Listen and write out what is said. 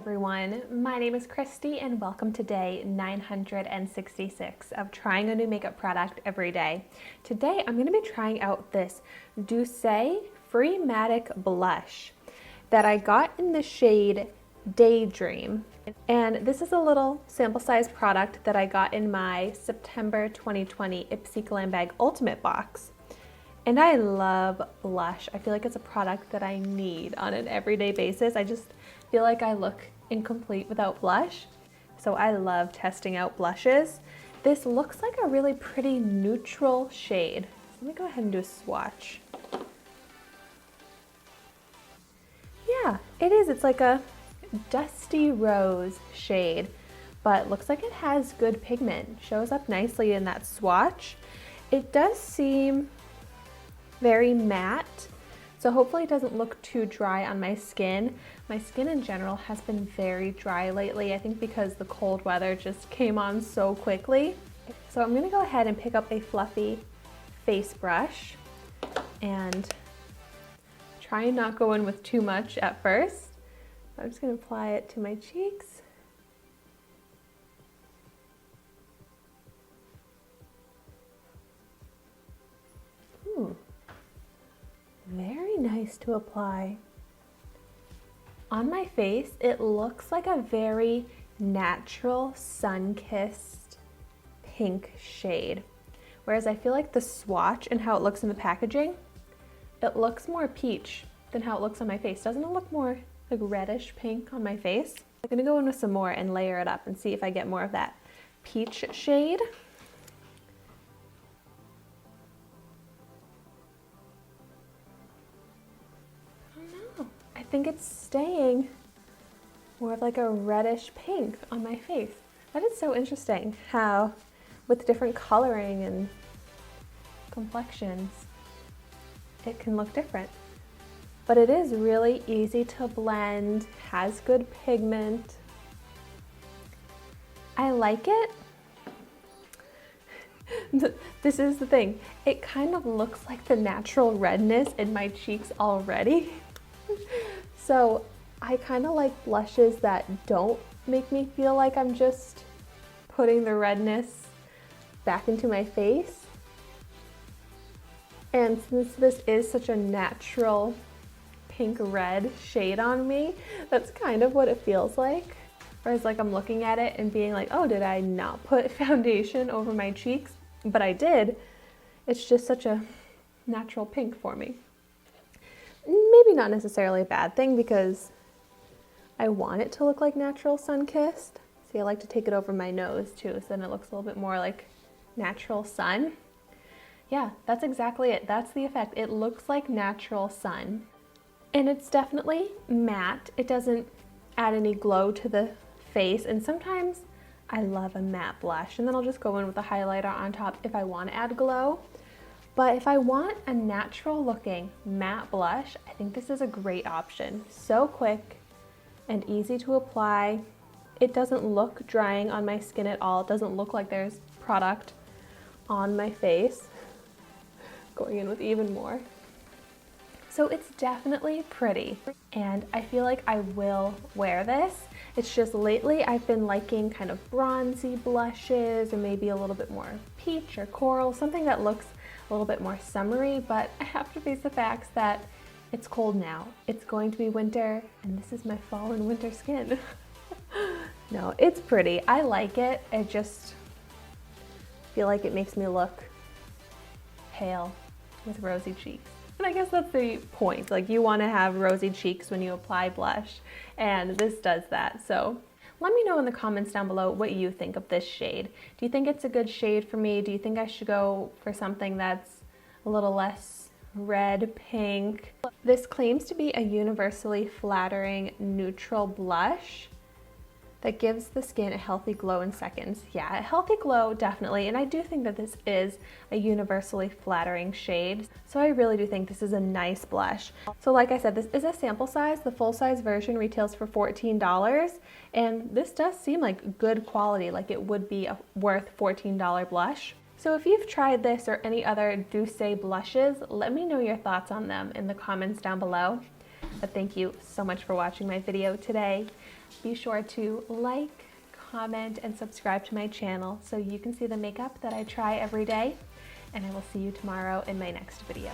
everyone, my name is Christy and welcome to day 966 of trying a new makeup product every day. Today I'm going to be trying out this DOUCCE Freematic Blush that I got in the shade Daydream. And this is a little sample size product that I got in my September 2020 Ipsy Glam Bag Ultimate box. And I love blush. I feel like it's a product that I need on an everyday basis. I just feel like I look incomplete without blush. So I love testing out blushes. This looks like a really pretty neutral shade. Let me go ahead and do a swatch. Yeah, it is. It's like a dusty rose shade, but looks like it has good pigment. Shows up nicely in that swatch. It does seem very matte, so hopefully it doesn't look too dry on my skin. My skin in general has been very dry lately, I think because the cold weather just came on so quickly. So I'm going to go ahead and pick up a fluffy face brush and try and not go in with too much at first. I'm just going to apply it to my cheeks. Very nice to apply. On my face, it looks like a very natural sun-kissed pink shade. Whereas I feel like the swatch and how it looks in the packaging, it looks more peach than how it looks on my face. Doesn't it look more like reddish pink on my face? I'm gonna go in with some more and layer it up and see if I get more of that peach shade. I think it's staying more of like a reddish pink on my face. That is so interesting how with different coloring and complexions it can look different. But it is really easy to blend, has good pigment. I like it. This is the thing. It kind of looks like the natural redness in my cheeks already. So I kind of like blushes that don't make me feel like I'm just putting the redness back into my face. And since this is such a natural pink red shade on me, that's kind of what it feels like. Whereas like I'm looking at it and being like, oh, did I not put foundation over my cheeks? But I did. It's just such a natural pink for me. Maybe not necessarily a bad thing because I want it to look like natural sun-kissed. See, I like to take it over my nose too, so then it looks a little bit more like natural sun. Yeah, that's exactly it. That's the effect. It looks like natural sun. And it's definitely matte. It doesn't add any glow to the face. And sometimes I love a matte blush, and then I'll just go in with a highlighter on top if I want to add glow. But if I want a natural looking matte blush, I think this is a great option. So quick and easy to apply. It doesn't look drying on my skin at all. It doesn't look like there's product on my face. Going in with even more. So it's definitely pretty, and I feel like I will wear this. It's just lately I've been liking kind of bronzy blushes or maybe a little bit more peach or coral, something that looks a little bit more summery, but I have to face the facts that it's cold now. It's going to be winter, and this is my fall and winter skin. No, it's pretty. I like it. I just feel like it makes me look pale with rosy cheeks. And I guess that's the point. Like, you want to have rosy cheeks when you apply blush, and this does that. So let me know in the comments down below what you think of this shade. Do you think it's a good shade for me? Do you think I should go for something that's a little less red, pink? This claims to be a universally flattering neutral blush that gives the skin a healthy glow in seconds. Yeah, a healthy glow, definitely. And I do think that this is a universally flattering shade. So I really do think this is a nice blush. So like I said, this is a sample size. The full size version retails for $14. And this does seem like good quality, like it would be a worth $14 blush. So if you've tried this or any other DOUCCE blushes, let me know your thoughts on them in the comments down below. But thank you so much for watching my video today. Be sure to like, comment, and subscribe to my channel so you can see the makeup that I try every day. And I will see you tomorrow in my next video.